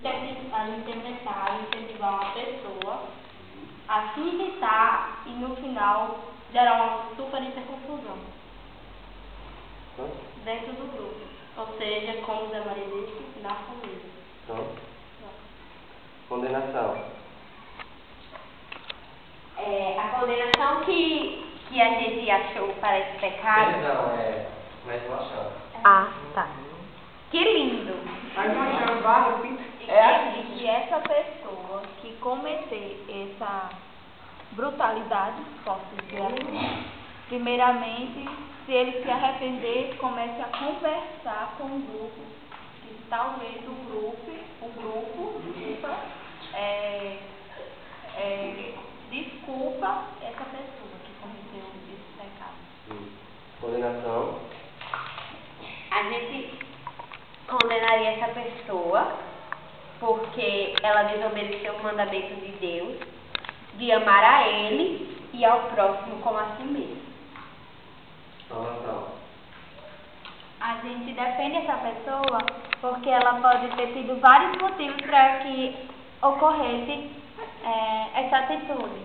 a gente tentar incentivar uma pessoa a se irritar e no final gerar uma super interconfusão dentro do grupo. Ou seja, como o Zé Maria disse, na família. Pronto. Condenação. A condenação que a gente achou para esse pecado. Não, mas eu achava. Ah, tá. Que lindo! Que essa pessoa que cometer essa brutalidade, posso dizer assim, primeiramente, se ele se arrepender, comece a conversar com o grupo, que talvez o grupo desculpa essa pessoa que cometeu esse pecado. Condenação. A gente condenaria essa pessoa porque ela desobedeceu o mandamento de Deus de amar a Ele e ao próximo como a si mesmo. Salvação. A gente defende essa pessoa porque ela pode ter tido vários motivos para que ocorresse essa atitude.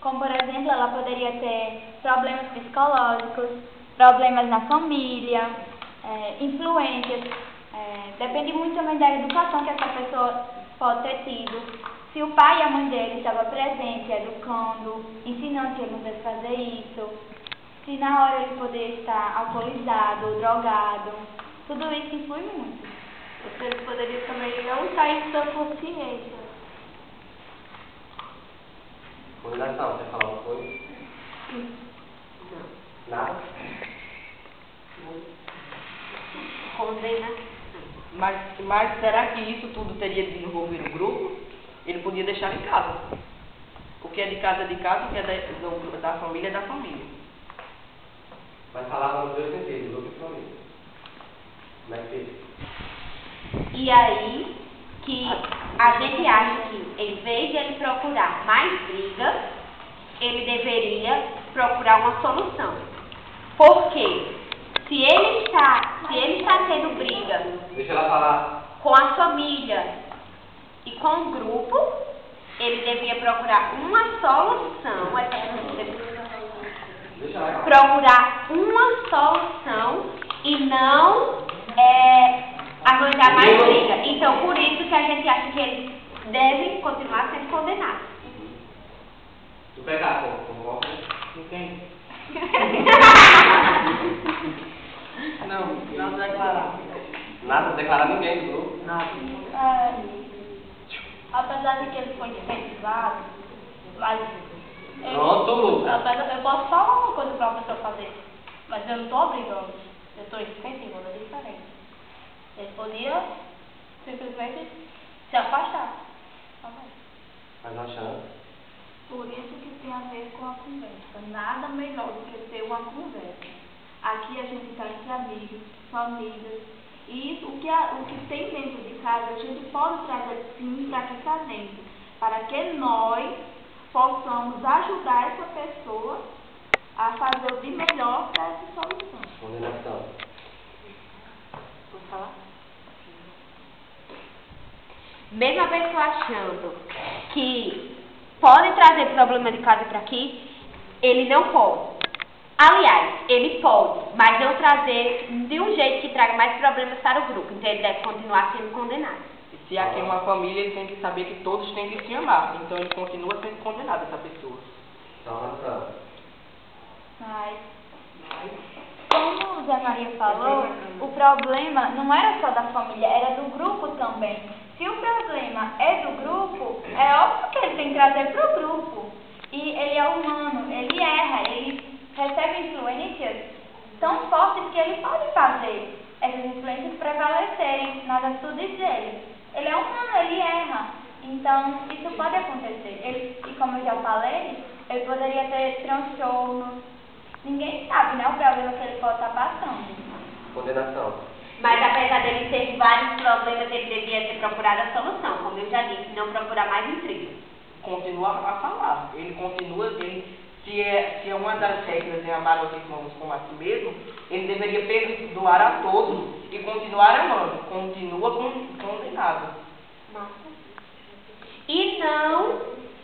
Como, por exemplo, ela poderia ter problemas psicológicos, problemas na família, influências. Depende muito também da educação que essa pessoa pode ter tido. Se o pai e a mãe dele estavam presentes, educando, ensinando que ele não deve fazer isso. Se na hora ele poder estar alcoolizado ou drogado. Tudo isso influi muito. Ele poderia também não estar em sua consciência. Condenação, você falou uma coisa? Não. Nada? Condenação. Mas será que isso tudo teria desenvolvido o grupo? Ele podia deixar em casa. O que é de casa, o que é da família, é da família. Mas falava nos dois sentidos, grupo e família. Como é que fica? E aí que a gente acha que, em vez de ele procurar mais briga, ele deveria procurar uma solução. Porque se ele está tendo briga Deixa ela falar. com a família e com o grupo, ele devia procurar uma solução. Deixa ela falar. Procurar uma solução e não arranjar mais briga. Então, por isso que a gente acha que eles devem continuar sendo condenados. Tu pega como volta? Entende? Não declarar. Nada, não declarar ninguém do grupo. Nada. Apesar de que ele foi incentivado, mas Pronto, Lucas. eu posso falar uma coisa para a pessoa fazer, mas eu não estou obrigando, eu estou incentivando, é diferente. Ele podia simplesmente se afastar. Mas não chama. Por isso que tem a ver com a conversa. Nada melhor do que ter uma conversa. Aqui a gente está entre amigos, famílias. E isso, o que tem dentro de casa, a gente pode trazer sim para aqui para dentro. Para que nós possamos ajudar essa pessoa a fazer o de melhor para essa solução. Condenação. Vamos falar? Mesmo a pessoa achando que pode trazer problema de casa para aqui, ele não pode. Aliás, ele pode, mas não trazer de um jeito que traga mais problemas para o grupo. Então ele deve continuar sendo condenado. E se aqui é uma família, ele tem que saber que todos têm que se amar. Então ele continua sendo condenado, essa pessoa. Salvação. Mas, como o Zé Maria falou, o problema não era só da família, era do grupo também. Se o problema é do grupo, é óbvio que ele tem que trazer para o grupo. E ele é humano, ele erra, ele recebe influências tão fortes que ele pode fazer essas influências prevalecerem nas atitudes dele. Ele é humano, ele erra. Então, isso pode acontecer. E como eu já falei, ele poderia ter transtornos. Ninguém sabe, né, o problema que ele pode estar passando. Condenação. Mas apesar dele ter vários problemas, ele devia ter procurado a solução. Como eu já disse, não procurar mais intriga. Continua a falar. Ele continua, se é uma das regras é amar os irmãos como a si mesmo, ele deveria perdoar a todos e continuar amando. Continua condenado.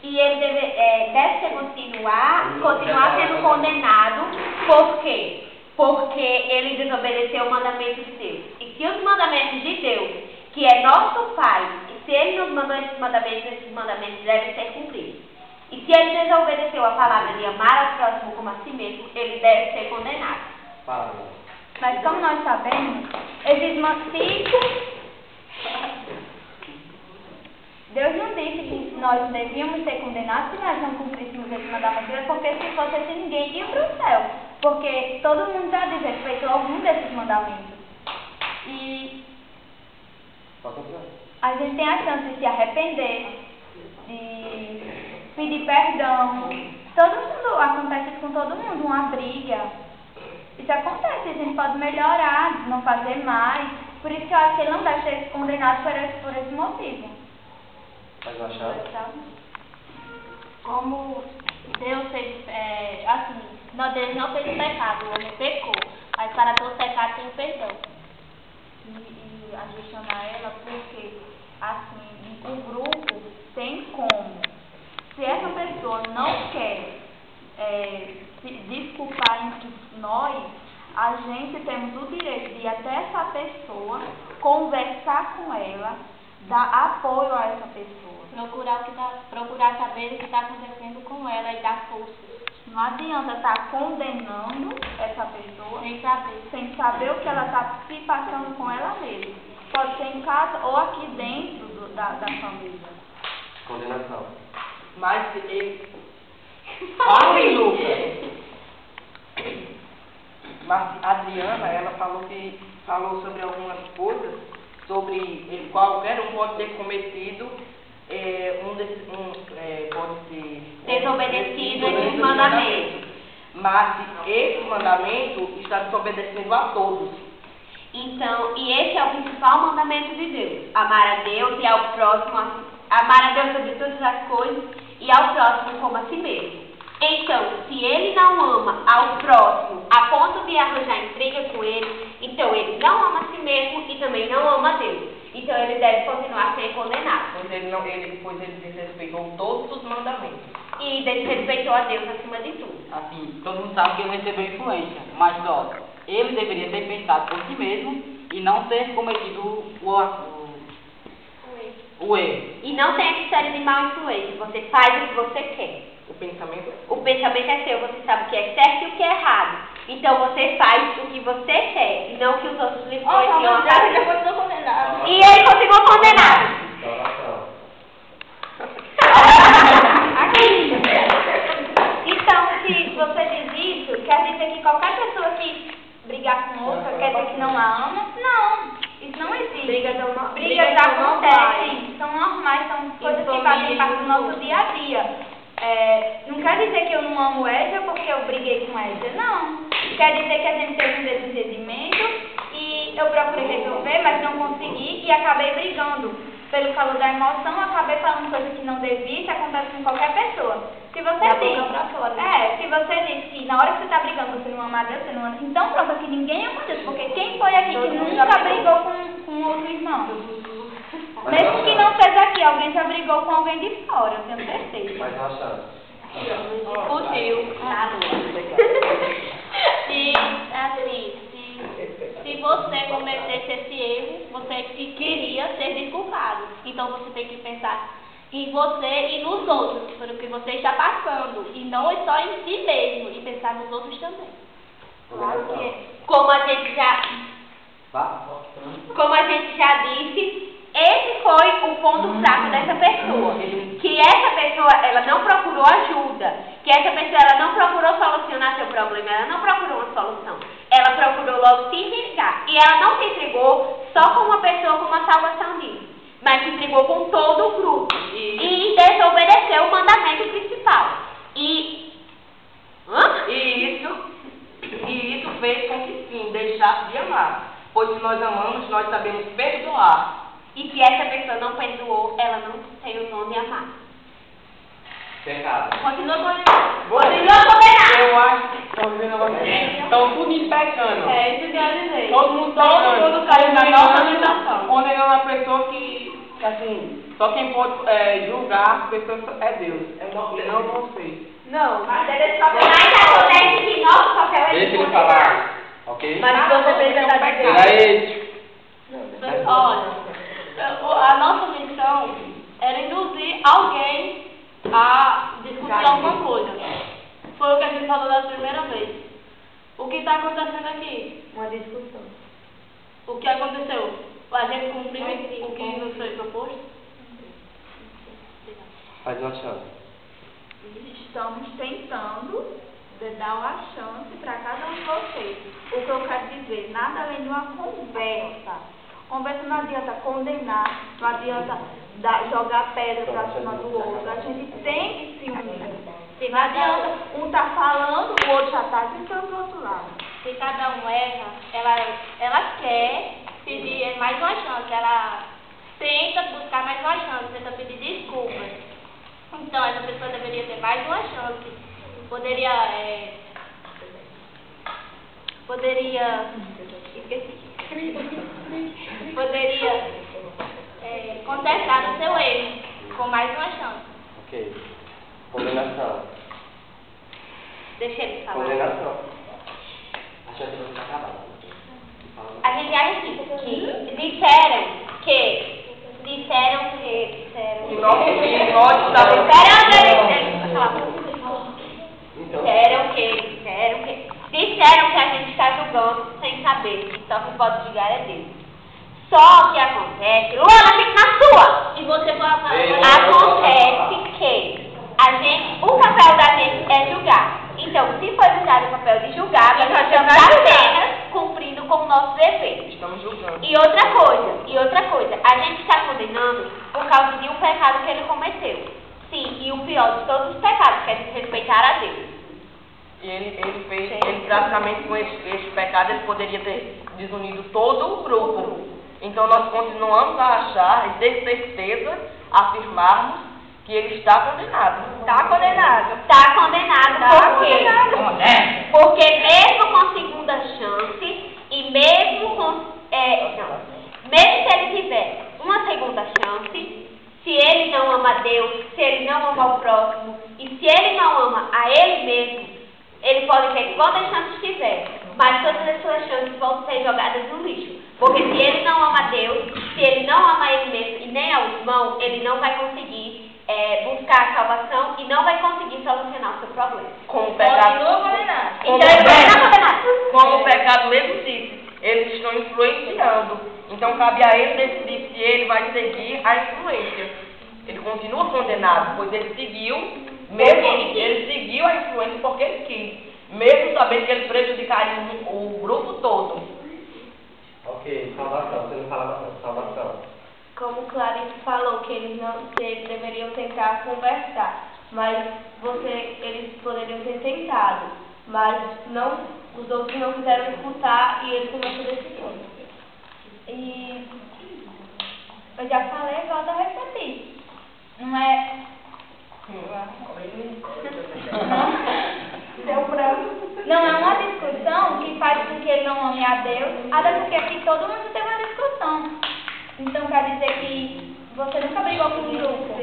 E ele deve ser continuar sendo condenado. Por quê? Porque ele desobedeceu o mandamento de Deus. E se os mandamentos de Deus, que é nosso Pai, e se ele nos mandou esses mandamentos devem ser cumpridos. E se ele desobedeceu a palavra de amar ao próximo como a si mesmo, ele deve ser condenado. Mas como nós sabemos, esses Deus não disse que nós devíamos ser condenados se nós não cumpríssemos esse mandamento, porque se fosse assim, ninguém ia para o céu. Porque todo mundo já desrespeitou algum desses mandamentos. E a gente tem a chance de se arrepender, de pedir perdão. Todo mundo, acontece isso com todo mundo, uma briga. Isso acontece, a gente pode melhorar, não fazer mais. Por isso que eu acho que ele não deve ser condenado por esse motivo. Faz uma chave. Como Deus fez, Deus não fez o pecado, o homem pecou. Mas para todo pecado tem o perdão. E a gente chama ela porque, assim, o grupo tem como. Se essa pessoa não quer se desculpar entre nós, a gente temos o direito de ir até essa pessoa, conversar com ela, dar apoio a essa pessoa. Procurar saber o que está acontecendo com ela e dar força. Não adianta estar condenando essa pessoa sem saber o que ela está se passando com ela mesma. Pode ser em casa ou aqui dentro da família. Condenação. Mas ele... Fala, Lucas! Mas a Adriana, ela falou sobre algumas coisas, sobre qualquer um pode ter cometido pode ser desobedecido esses mandamentos. Mas esse mandamento está desobedecendo a todos. Então, e esse é o principal mandamento de Deus: amar a Deus e ao próximo, amar a Deus sobre todas as coisas e ao próximo como a si mesmo. Então, se ele não ama ao próximo a ponto de arranjar intriga com ele, então ele não ama a si mesmo e também não ama a Deus. Então ele deve continuar a ser condenado. Pois ele desrespeitou todos os mandamentos. E desrespeitou a Deus acima de tudo. Assim, todo mundo sabe que ele recebeu influência, mas só, ele deveria ter pensado por si mesmo e não ter cometido o erro. E não tem critério de mal influência, você faz o que você quer. O pensamento é seu, você sabe o que é certo e o que é errado. Então você faz o que você quer e não o que os outros lhe influenciam a fazer. E ele continuou condenado. Então, se você diz isso, quer dizer que qualquer pessoa que brigar com outra quer dizer que não a ama? Não, isso não existe. Brigas acontecem, são normais, são coisas que fazem parte do nosso dia a dia. Não quer dizer que eu não amo Edja porque eu briguei com Edja, não. Quer dizer que a gente teve um desentendimento e eu procurei resolver, mas não consegui e acabei brigando. Pelo calor da emoção, acabei falando coisas que não devia, isso acontece com qualquer pessoa. Se você diz que na hora que você está brigando você não ama Deus, você não ama... Então pronto, aqui ninguém ama Deus, porque quem foi aqui que nunca brigou com outro irmão? Mesmo que não seja aqui, alguém já brigou com alguém de fora, eu tenho certeza. Mas uma chance. Discutiu na se você cometesse esse erro, você queria ser desculpado. Então você tem que pensar em você e nos outros, pelo que você está passando. E não é só em si mesmo, e pensar nos outros também. Claro que é. Como a gente já disse, esse foi o ponto fraco dessa pessoa. Que essa pessoa, ela não procurou ajuda. Que essa pessoa, ela não procurou solucionar seu problema. Ela não procurou uma solução. Ela procurou logo se entregar. E ela não se entregou só com uma pessoa como a salvação diz. Mas se entregou com todo o grupo. E desobedeceu o mandamento principal. E isso fez com que sim, deixasse de amar. Pois se nós amamos, nós sabemos perdoar. E se essa pessoa não perdoou, ela não tem o dom de amar. Pecado. Continua condenado. Eu acho que estão tudo pecando. É isso que eu ia dizer. Todo mundo caiu na nossa tentação. Condenando a pessoa que Assim, só quem pode julgar as pessoas é Deus. Não você. Não, mas acontece que nosso papel é Deixa ele falar, ok? Mas você precisa dar de Daí, Olha, a nossa missão era induzir alguém a discutir alguma coisa. Foi o que a gente falou da primeira vez. O que está acontecendo aqui? uma discussão. O que aconteceu? A gente cumpriu o que nos foi proposto? faz uma chance. Estamos tentando dar uma chance para cada um de vocês. O que eu quero dizer, nada além de uma conversa. Conversa não adianta condenar, não adianta jogar pedra para cima do outro. A gente tem que se unir. Não adianta um tá falando, o outro já está gritando do outro lado. Se cada um erra, ela quer pedir mais uma chance, ela tenta buscar mais uma chance, tenta pedir desculpas. Então, essa pessoa deveria ter mais uma chance. Poderia contestar o seu erro com mais uma chance. Ok. Condenação. Deixa ele falar. Condenação. A chance de você acabar. A gente acha assim, que disseram que nós estávamos... Disseram que a gente está julgando sem saber, que só quem pode julgar é Deus. Só que acontece, Lula, fica na sua! E você pode falar. Acontece que o papel da gente é julgar. Então, se for usado o papel de julgar, nós estamos apenas cumprindo com o nosso dever. Estamos julgando. E outra coisa, a gente está condenando por causa de um pecado que ele cometeu. Sim, e o pior de todos os pecados, que é desrespeitar a Deus. E ele praticamente com esse pecado, ele poderia ter desunido todo o grupo. Então nós continuamos a achar e ter certeza, afirmarmos que ele está condenado. Está condenado. Está condenado por quê? Porque mesmo com segunda chance e mesmo mesmo se ele tiver uma segunda chance, se ele não ama a Deus, se ele não ama o próximo e se ele não ama a ele mesmo, ele pode ter quantas chances quiser, mas todas as suas chances vão ser jogadas no lixo. Porque se ele não ama a Deus, se ele não ama ele mesmo e nem ao irmão, ele não vai conseguir buscar a salvação e não vai conseguir solucionar o seu problema. Como o pecado, como o pecado mesmo disse, eles estão influenciando. Então cabe a ele decidir se ele vai seguir a influência. Ele continua condenado, pois ele seguiu, ele seguiu a influência porque ele quis, mesmo sabendo que ele prejudicaria o grupo todo. Ok, salvação. Você não falava salvação. Como Clarice falou, que eles deveriam tentar conversar, mas eles poderiam ter tentado, mas os outros não quiseram escutar e ele começou desse jeito. E eu já falei, volto a repetir. Não é. Não é uma discussão que faz com que ele não ame a Deus, até porque aqui todo mundo tem uma discussão. Então quer dizer que você nunca brigou com um grupo.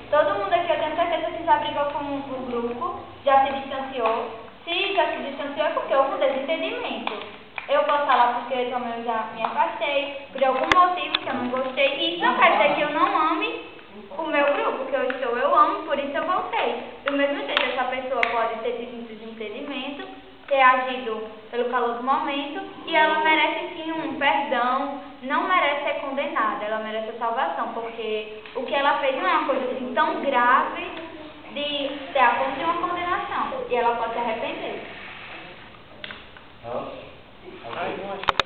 Todo mundo aqui, eu tenho certeza que já brigou com um grupo, já se distanciou. Se já se distanciou é porque houve um desentendimento. Eu posso falar porque também eu já me afastei, por algum motivo que eu não gostei. E isso não quer dizer que eu não ame o meu grupo, que eu amo, por isso eu voltei. Do mesmo jeito, essa pessoa pode ter tido um desentendimento, ter agido pelo calor do momento, e ela merece sim um perdão, não merece ser condenada, ela merece a salvação, porque o que ela fez não é uma coisa assim tão grave de ser a ponto de uma condenação, e ela pode se arrepender. Não? Ok.